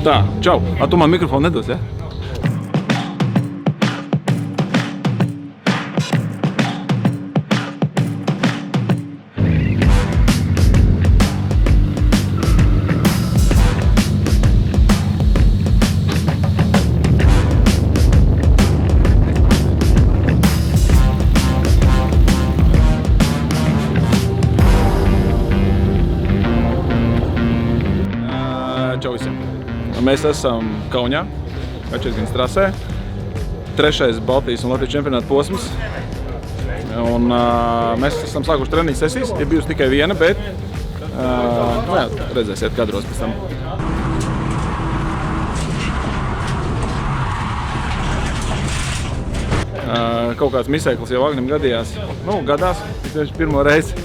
Tā, čau. Tu man mikrofonu nedos, ja? Čau visiem. Mēs esam Kaunijā, Kačerginas trasē. 3. Baltijas un Latvijas čempionāta posms. Un mēs esam sākuši treniņu sesijas. Ir bijusi tikai viena, bet redzēsiet kadros pēc tam. Kaut kāds misēklis jau Agnim gadījās. Gadās, tieši pirmo reizi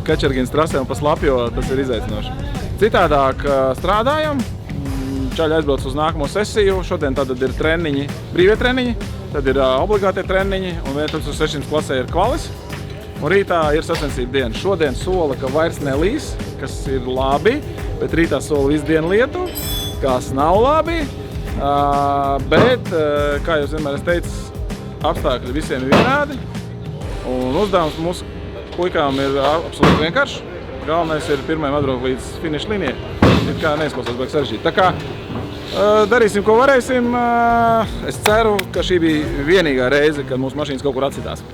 Kačerginas trasē un pa slapjo tas ir izaicinoši. Citādāk strādājam. Čaļi aizbrauc uz nākamo sesiju. Šodien tad ir treniņi, brīvie treniņi, tad ir obligātie treniņi un 1600 klasē ir kvalis. Un rītā ir sacensību diena. Šodien sola, ka vairs nelīs, kas ir labi, bet rītā sola visu dienu lietu, kas nav labi. Bet, kā jūs vienmēr esmu teicis, apstākļi visiem ir vienādi. Un uzdevums mūsu puikām ir absolūti vienkāršs. Galvenais ir pirmajam atbraukt līdz finiša līnijai. Ir kā neizklausās baigi sarežģīti. Tā kā darīsim, ko varēsim. Es ceru, ka šī bija vienīgā reize, kad mūsu mašīnas kaut kur atsitās.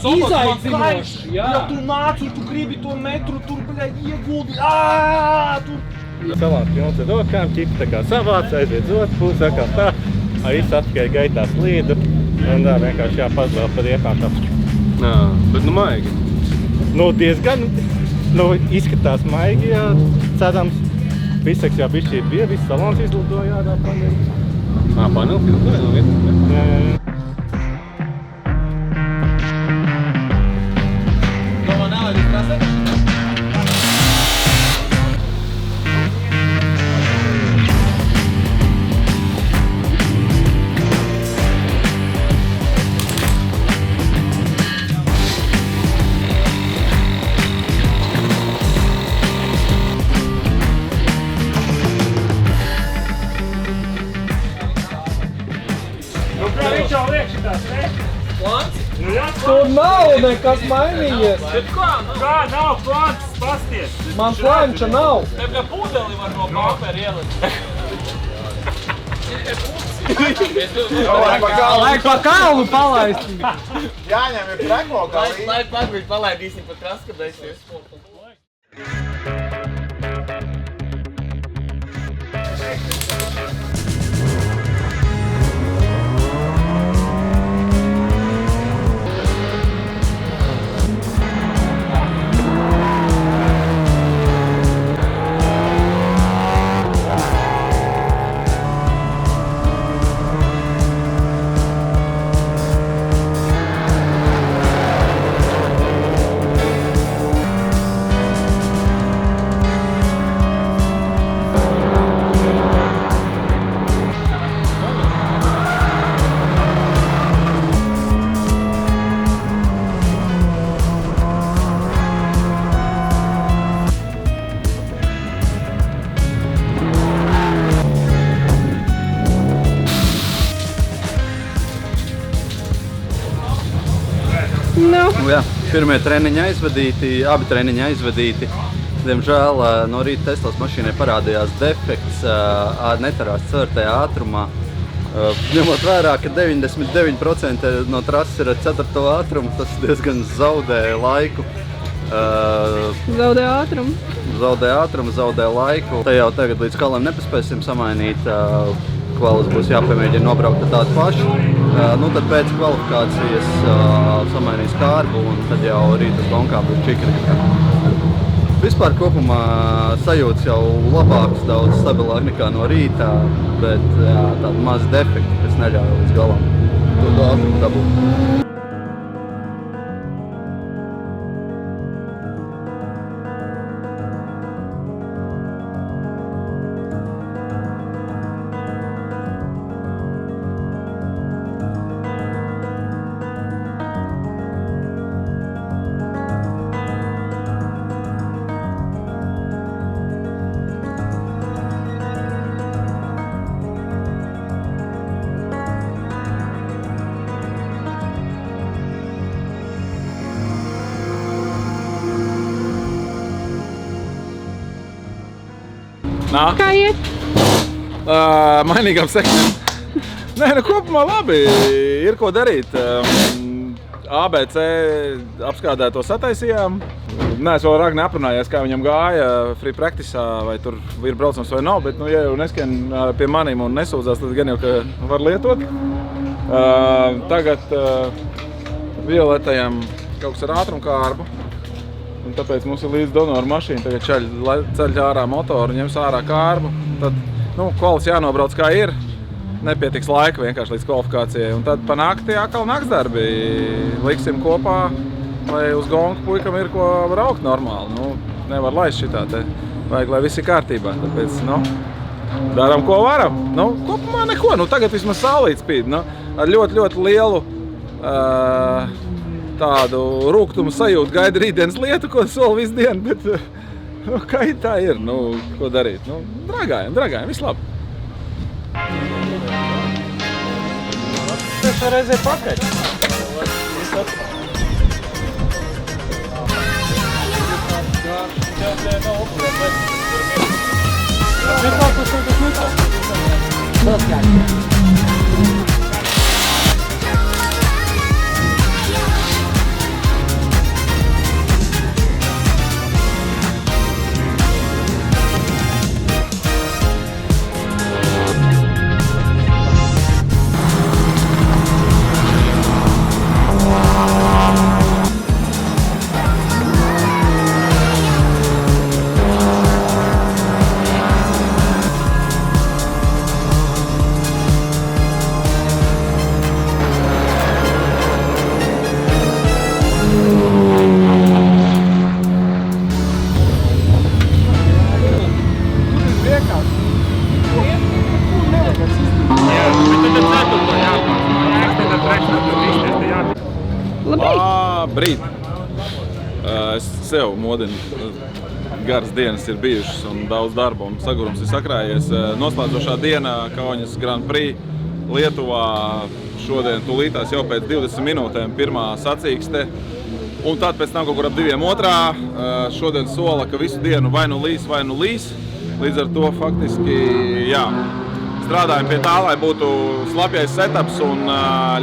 Izaicinoši, ja tu nāc un tu gribi to metru, tur, ieguldi, Salāts pilns ar rokām, ķipa tā kā savāc, aiziet uz otru pusi, atkal tā. Viss atpakaļ gaitā slīdu un tā vienkārši jāpazvēl par riepām tapšķu. Bet maigi? Diezgan, izskatās maigi, jā, cerams. Visaks jā bišķi bija, viss salons izlidoja, jā, panelis. Panelis izlidoja no vietas? Jā. Tur nav nekas mainījies. Kā nav plāns, pasties? Man plānča nav. Tev kā pūdeli var no papēra ielikt. Laik pa kalnu palaist. Jāņem ir treko galīgi. Lai pagrīt palaidīsim pat raskadēsies. Pirmie treniņi aizvadīti, abi treniņi aizvadīti. Diemžēl no rīta Teslas mašīnai parādījās defekts, netarās 4. ātrumā. Ņemot vērā, ka 99% no trases ir ar 4. ātrumu, tas diezgan zaudēja laiku. Zaudē ātrumu. Zaudē ātrumu, zaudē laiku. Te jau tagad līdz galam nepaspēsim samainīt. Kvalis būs jāpamēģina nobraukt ar tādu pašu. Tad pēc kvalifikācijas samainīs kārbu un tad jau rīt uz Gonkā būs čikri. Vispār kopumā sajūtas jau labāks, daudz stabilāk nekā no rīta, bet tādi mazi defekti, kas neļauj līdz galam to ātrumu dabūt. Nā? Kā iet? Mainīgām sekmēm. Nē, kopumā labi, ir ko darīt. ABC apskādēto sataisījām. Nē, es vēl rāk neaprunājies, kā viņam gāja free practice'ā, vai tur ir braucams vai nav, bet, ja jau neskan pie manīm un nesūdzās, tad gan jau, ka var lietot. Tagad Violetajam kaut kas ar ātrumkārbu. Un tāpēc mums ir līdz donoru mašīna, tagad ceļ ārā motoru, ņems ārā kārbu. Tad, kvalis jānobrauc kā ir, nepietiks laika vienkārši līdz kvalifikācijai. Un tad pa nakti atkal naktsdarbi liksim kopā, lai uz Gonku puikam ir ko braukt normāli. Nevar laist šitā te, vajag, lai viss ir kārtībā. Tāpēc, daram, ko varam. Kopumā neko, tagad vismaz saulīt spīd. Ar ļoti, ļoti lielu tādu rūgtumu sajūtu gaida rītdienas lietu, ko soli visu dienu, bet kā tā ir, ko darīt? Dragājam, viss labi. Trešā reizē pakaļ. Brīd. Es sev modinu. Garas dienas ir bijušas un daudz darba un sagurums ir sakrājies. Noslēdzošā diena Kaunas Grand Prix Lietuvā šodien tūlītās jau pēc 20 minūtēm pirmā sacīkste. Un tad pēc tam kaut kur ap 2:02 šodien sola, ka visu dienu vai nu līs. Līdz ar to faktiski, strādājam pie tā, lai būtu slapjais setups un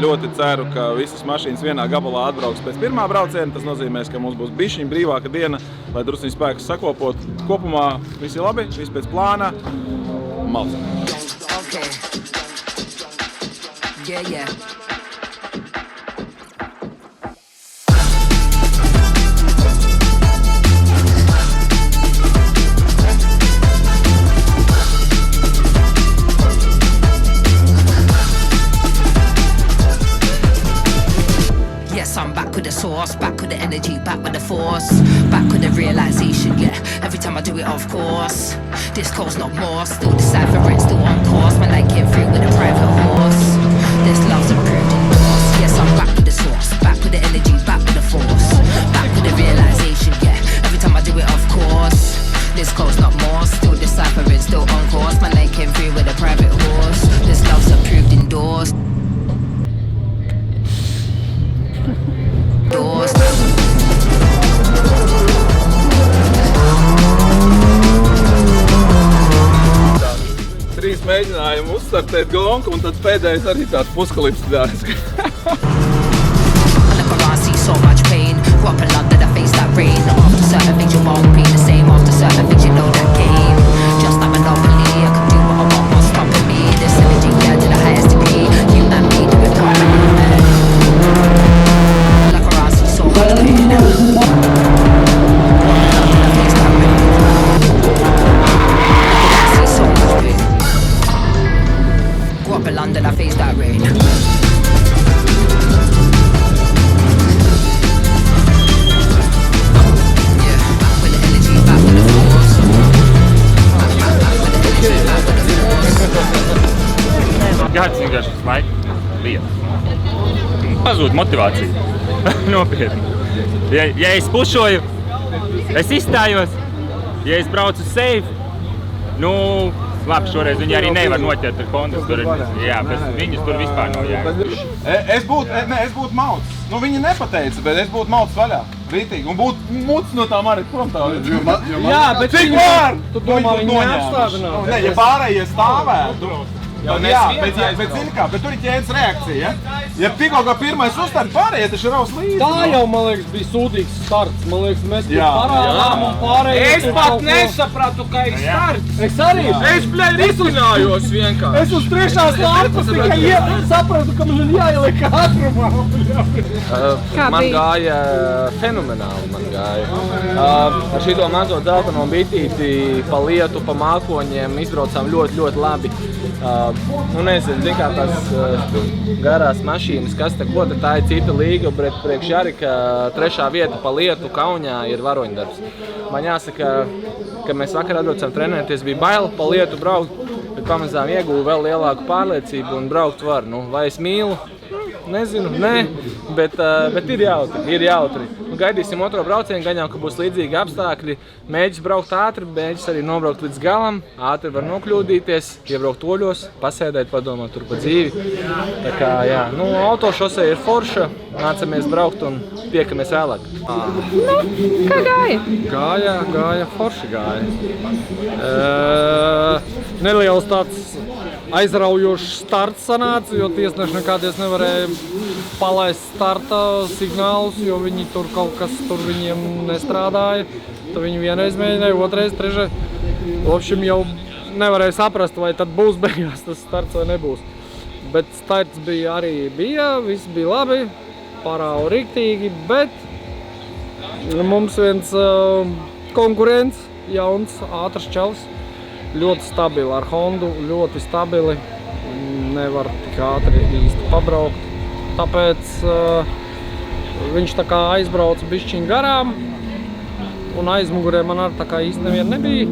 ļoti ceru, ka visas mašīnas vienā gabalā atbrauks pēc pirmā brauciena. Tas nozīmēs, ka mums būs bišķiņ brīvāka diena, lai drusciņ spēkus sakopot. Kopumā viss ir labi, viss pēc plāna. Malc. Yeah. I'm back with the source, back with the energy, back with the force, back with the realization, every time I do it, of course. This code's not more, still deciphering, still on course. My light came through with a private horse. This love's approved indoors. Yes, I'm back with the source, back with the energy, back with the force, back with the realization, every time I do it, of course. This code's not more, still deciphering, still on course. My light came through with a private horse. This love's approved indoors. Trīs mēģinājumi uzstartēt Gonku un tad pēdējais arī tāds puskalipsidārs. So much pain, what a lot that I face that rain. certain things you won't be the same after certain things you know that game. Just like Monopoly, I can do what I want, what's stopping me? This energy, yeah, to the highest degree. You and me do it properly. Like a rise, so much pain. London, I face that rain. Yeah, back with the energy, back with the force. Back with the energy, back with the force. Gads vienkārši visu laiku lieta. Pazūd motivācija. Nopietni. Ja es pušoju, es izstājos. Ja es braucu safe, nu, labi, šoreiz viņi arī nevar noķert ar Hondas. Jā, bet viņus tur vispār nav jēga. Es būtu mauts. Nu, viņi nepateica, bet es būtu mauts vaļā. Rītīgi. Un būtu muts no tām arī prom tā. Jā, bet cik var? Tu domā, viņi neapstādinās? Nē, ja pārējie stāvētu. Jā, bet zini kā, bet tur ir ķēdes reakcija, ja? Ja tikko kā pirmais uzstād, pārējie taču raus līdzi. Tā jau, man liekas, bija sūdīgs starts. Man liekas, mēs parādām un pārējie... Es pat nesapratu, ka ir starts. Es arī. Es, bļaļ, risinājos vienkārši. Es uz trešā starta tikai sapratu, ka man ir jāieliek ātrumā. Man gāja fenomenāli, Ar šito mazo dzelteno bitīti pa lietu, pa mākoņiem izbraucām ļoti labi. Nu nezinu, zin kā tās garās mašīnas, kas te ko, tā ir cita līga, bet priekš Jarika 3. vieta pa lietu Kaunijā ir varoņdarbs. Man jāsaka, ka mēs vakar atbraucām trenēties, bija bail pa lietu braukt, bet pamazām ieguvu vēl lielāku pārliecību un braukt var. Nu, vai es mīlu? Nezinu, nē, bet ir jautri. Nu, gaidīsim otro braucienu, gan jau, ka būs līdzīgi apstākļi. Mēģis braukt ātri, mēģis arī nobraukt līdz galam. Ātri var nokļūdīties, iebraukt oļos, pasēdēt, padomāt tur pa dzīvi. Tā kā, jā, nu, autošosei ir forša, nācamies braukt un tiekamies vēlāk. Nu, kā gāja? Gāja, forši gāja. Neliels tāds aizraujošs starts sanāca, jo tiesneši nekādies nevarēja palaist starta signālus, jo viņi tur kaut kas tur viņiem nestrādāja. Tad viņi vienreiz mēģināja, otrais, trešais. Lopšim jau nevarēja saprast, vai tad būs beigās tas starts vai nebūs. Bet starts bija, viss bija labi, parāva riktīgi, bet mums viens konkurents, jauns, ātrs čalis. Ļoti stabili ar Hondu, ļoti stabili, nevar tik ātri īsti pabraukt. Tāpēc viņš tā kā aizbrauca bišķiņ garām un aizmugurē man arī tā kā īsti neviena nebija.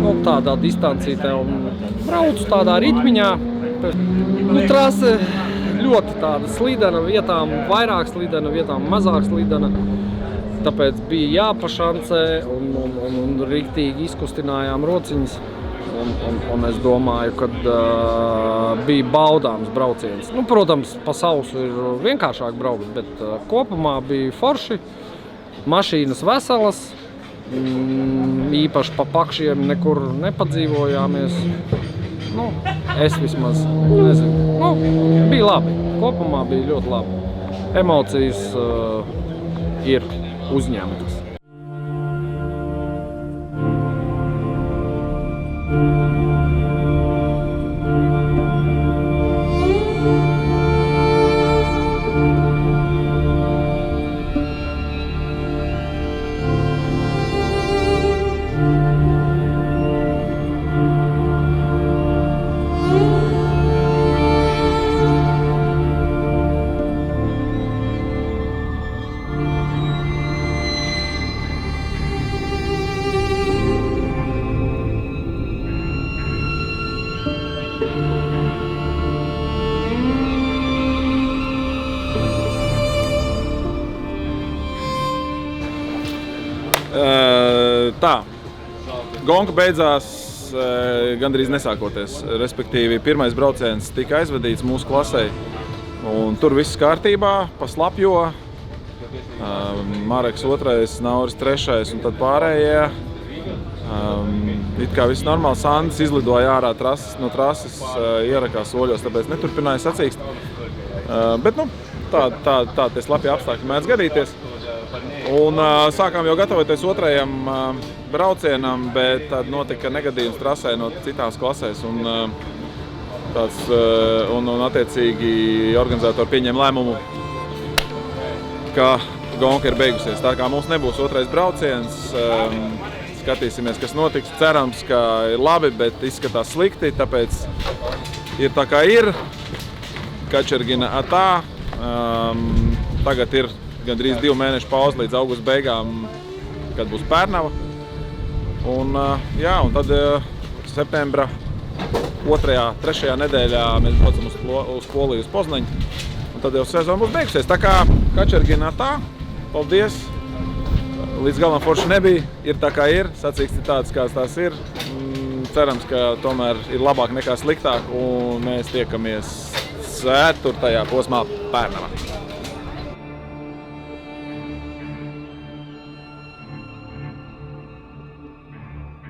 Nu, tādā distancītē un braucu tādā ritmiņā. Nu, trase ļoti tāda slidena, vietām vairāk slidena, vietām mazāk slidena. Tāpēc bija jāpašancē un riktīgi izkustinājām rociņas. Un es domāju, ka bija baudāms brauciens. Nu, protams, pa sausu ir vienkāršāk braukt, bet kopumā bija forši. Mašīnas veselas, īpaši pa pakšiem nekur nepadzīvojāmies. Nu, es vismaz nezinu. Nu, bija labi. Kopumā bija ļoti labi. Emocijas ir uzņemtas. Tā, gonka beidzās gandrīz nesākoties, respektīvi pirmais brauciens tika aizvadīts mūsu klasē un tur viss kārtībā, pa slapjo, Mareks otrais, Nauris trešais un tad pārējie. It kā viss normāli, Sandis izlidoja ārā no trases, ierakās oļos, tāpēc neturpināja sacīkst. Bet nu, tā tie slapja apstākļi mēdz gadīties. Un sākām jau gatavoties otrajam braucienam, bet tad notika negadījums trasē no citās klasēs. Un attiecīgi organizatori pieņēma lēmumu, ka gonka ir beigusies. Tā kā mums nebūs otrais brauciens, skatīsimies, kas notiks. Cerams, ka ir labi, bet izskatās slikti, tāpēc ir tā kā ir. Kačergina atā. Tagad ir gandrīz 2 mēnešu pauze līdz augusta beigām, kad būs Pērnava. Un tad septembra 2., 3. nedēļā mēs braucam uz Poliju, uz Poznaņu. Un tad jau sezona būs beigusies. Tā kā Kačergina atā. Paldies! Līdz galam forši nebija. Ir tā kā ir. Sacīksts ir tāds, kāds tās ir. Cerams, ka tomēr ir labāk nekā sliktāk. Un mēs tiekamies 4. posmā Pērnavā.